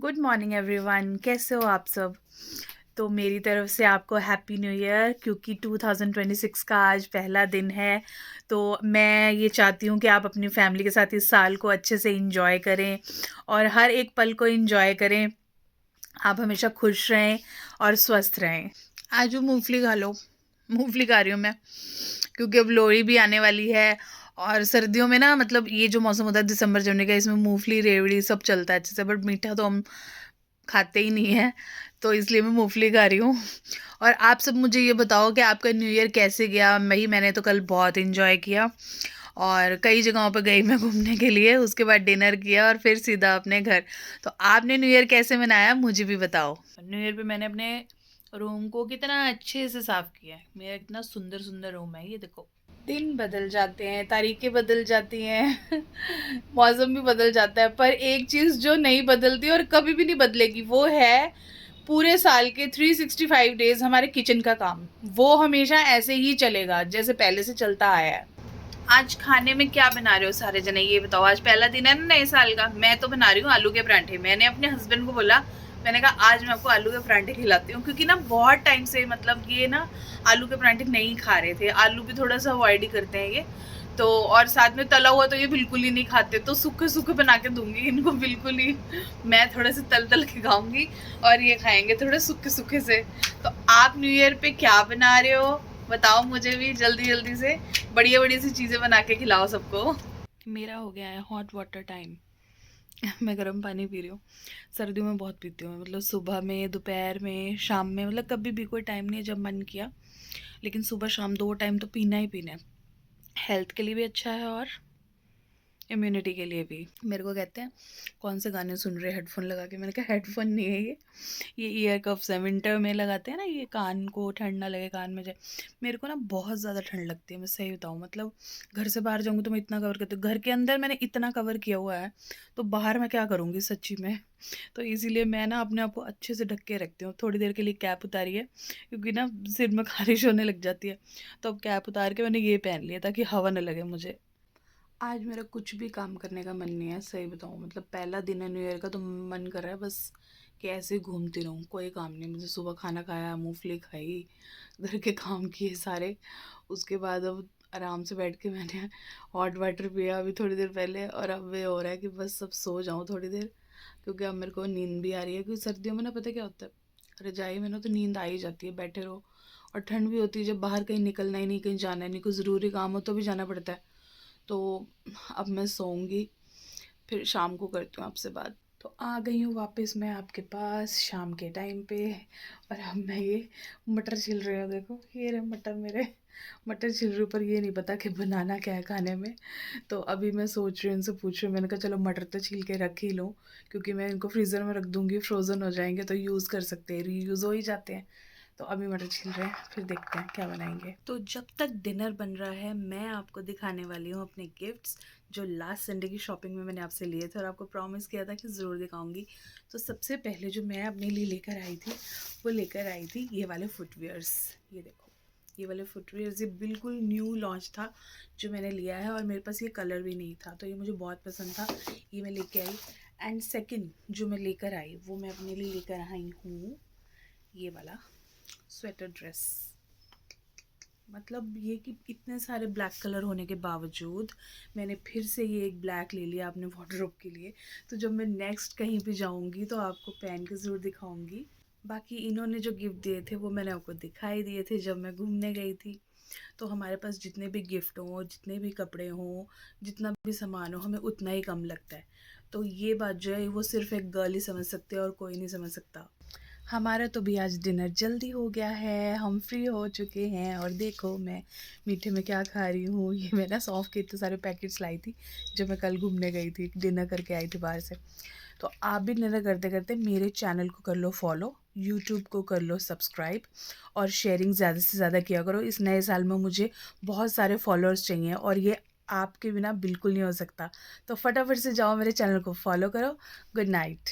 Good morning everyone, कैसे हो आप सब। तो मेरी तरफ से आपको हैप्पी न्यू ईयर, क्योंकि 2026 का आज पहला दिन है। तो मैं ये चाहती हूँ कि आप अपनी फैमिली के साथ इस साल को अच्छे से इंजॉय करें और हर एक पल को इंजॉय करें। आप हमेशा खुश रहें और स्वस्थ रहें। आज वो मूंगफली खा लो। मूंगफली खा रही हूँ मैं, क्योंकि अब लोहड़ी भी आने वाली है। और सर्दियों में ना, मतलब ये जो मौसम होता है दिसंबर जनवरी का, इसमें मूंगफली रेवड़ी सब चलता है अच्छे से, बट मीठा तो हम खाते ही नहीं है। तो इसलिए मैं मूंगफली खा रही हूँ। और आप सब मुझे ये बताओ कि आपका न्यू ईयर कैसे गया। मैंने तो कल बहुत इंजॉय किया और कई जगहों पर गई मैं घूमने के लिए। उसके बाद डिनर किया और फिर सीधा अपने घर। तो आपने न्यू ईयर कैसे मनाया, मुझे भी बताओ। न्यू ईयर पे मैंने अपने रूम को कितना अच्छे से साफ किया है। मेरा इतना सुंदर सुंदर रूम है, ये देखो। दिन बदल जाते हैं, तारीखें बदल जाती हैं मौसम भी बदल जाता है, पर एक चीज़ जो नहीं बदलती और कभी भी नहीं बदलेगी वो है पूरे साल के 365 डेज हमारे किचन का काम। वो हमेशा ऐसे ही चलेगा जैसे पहले से चलता आया है। आज खाने में क्या बना रहे हो सारे जने, ये बताओ। आज पहला दिन है ना नए साल का। मैं तो बना रही हूँ आलू के परांठे। मैंने अपने हस्बैंड को बोला, मैंने कहा आज मैं आपको आलू के परांठे खिलाती हूँ, क्योंकि ना बहुत टाइम से मतलब ये ना आलू के परांठे नहीं खा रहे थे। आलू भी थोड़ा सा अवॉइड ही करते हैं ये तो। और साथ में तला हुआ तो ये बिल्कुल ही नहीं खाते, तो सूखे सूखे बना के दूंगी इनको बिल्कुल ही। मैं थोड़े से तल तल के खाऊंगी और ये खाएंगे थोड़े सूखे सूखे से। तो आप न्यू ईयर पे क्या बना रहे हो बताओ मुझे भी जल्दी जल्दी से। बढ़िया बढ़िया सी चीज़ें बना के खिलाओ सबको। मेरा हो गया है हॉट वाटर टाइम मैं गर्म पानी पी रही हूँ। सर्दियों में बहुत पीती हूँ, मतलब सुबह में, दोपहर में, शाम में, मतलब कभी भी कोई टाइम नहीं है जब मन किया। लेकिन सुबह शाम 2 टाइम तो पीना ही पीना है। हेल्थ के लिए भी अच्छा है और इम्यूनिटी के लिए भी। मेरे को कहते हैं कौन से गाने सुन रहे हेडफोन लगा के। मैंने कहा हेडफोन नहीं है ये ईयर कफ्स है। विंटर में लगाते हैं ना, ये कान को ठंड ना लगे, कान में जाए। मेरे को ना बहुत ज़्यादा ठंड लगती है, मैं सही बताऊँ। मतलब घर से बाहर जाऊँगी तो मैं इतना कवर करती हूँ। घर के अंदर मैंने इतना कवर किया हुआ है, तो बाहर मैं क्या करूँगी सच्ची में। तो इसीलिए मैं ना अपने आप को अच्छे से ढक के रखती हूँ। थोड़ी देर के लिए कैप उतारी है, क्योंकि ना सिर में खारिश होने लग जाती है। तो अब कैप उतार के मैंने ये पहन लिया ताकि हवा न लगे मुझे। आज मेरा कुछ भी काम करने का मन नहीं है, सही बताऊँ। मतलब पहला दिन है न्यू ईयर का, तो मन कर रहा है बस कि ऐसे ही घूमती रहूँ, कोई काम नहीं। मुझे सुबह खाना खाया, मूंगफली खाई, घर के काम किए सारे। उसके बाद अब आराम से बैठ के मैंने हॉट वाटर पिया अभी थोड़ी देर पहले। और अब ये हो रहा है कि बस अब सो जाऊँ थोड़ी देर, क्योंकि अब मेरे को नींद भी आ रही है। क्योंकि सर्दियों में ना पता क्या होता है, रजाई में ना तो नींद आ ही जाती है, बैठे रहो। और ठंड भी होती है जब बाहर कहीं निकलना ही नहीं, कहीं जाना ही नहीं, कोई ज़रूरी काम हो तो भी जाना पड़ता है। तो अब मैं सोऊंगी, फिर शाम को करती हूँ आपसे बात। तो आ गई हूँ वापस मैं आपके पास शाम के टाइम पे। और अब मैं ये मटर छिल रही हूँ, देखो ये रहे मटर मेरे। मटर छिल रही हूँ, पर ये नहीं पता कि बनाना क्या है खाने में। तो अभी मैं सोच रही हूँ, इनसे पूछ रही हूँ। मैंने कहा चलो मटर तो छील के रख ही लूँ, क्योंकि मैं इनको फ्रीज़र में रख दूँगी, फ्रोज़न हो जाएंगे तो यूज़ कर सकते हैं, रीयूज़ हो ही जाते हैं। तो अभी मटर छिल रहे हैं, फिर देखते हैं क्या बनाएंगे। तो जब तक डिनर बन रहा है, मैं आपको दिखाने वाली हूँ अपने गिफ्ट्स, जो लास्ट संडे की शॉपिंग में मैंने आपसे लिए थे और आपको प्रॉमिस किया था कि ज़रूर दिखाऊंगी। तो सबसे पहले जो मैं अपने लिए लेकर आई थी, वो लेकर आई थी ये वाले फुटवियर्स। ये देखो, ये वाले फुटवियर्स, ये बिल्कुल न्यू लॉन्च था जो मैंने लिया है। और मेरे पास ये कलर भी नहीं था, तो ये मुझे बहुत पसंद था, ये मैं लेके आई। एंड सेकेंड जो मैं लेकर आई, वो मैं अपने लिए लेकर आई हूँ ये वाला स्वेटर ड्रेस। मतलब ये कि इतने सारे ब्लैक कलर होने के बावजूद मैंने फिर से ये एक ब्लैक ले लिया अपने वार्डरोब के लिए। तो जब मैं नेक्स्ट कहीं भी जाऊंगी तो आपको पहन के ज़रूर दिखाऊंगी। बाकी इन्होंने जो गिफ्ट दिए थे वो मैंने आपको दिखाई दिए थे जब मैं घूमने गई थी। तो हमारे पास जितने भी गिफ्ट हों, जितने भी कपड़े हों, जितना भी सामान हो, हमें उतना ही कम लगता है। तो ये बात जो है वो सिर्फ एक गर्ल ही समझ सकती है और कोई नहीं समझ सकता। हमारा तो भी आज डिनर जल्दी हो गया है, हम फ्री हो चुके हैं। और देखो मैं मीठे में क्या खा रही हूँ। ये मैं ना सौंफ के इतने सारे पैकेट्स लाई थी जब मैं कल घूमने गई थी, डिनर करके आई थी बाहर से। तो आप भी डिनर करते करते मेरे चैनल को कर लो फॉलो, यूट्यूब को कर लो सब्सक्राइब, और शेयरिंग ज़्यादा से ज़्यादा किया करो। इस नए साल में मुझे बहुत सारे फॉलोअर्स चाहिए और ये आपके बिना बिल्कुल नहीं हो सकता। तो फटाफट से जाओ मेरे चैनल को फॉलो करो। Good night.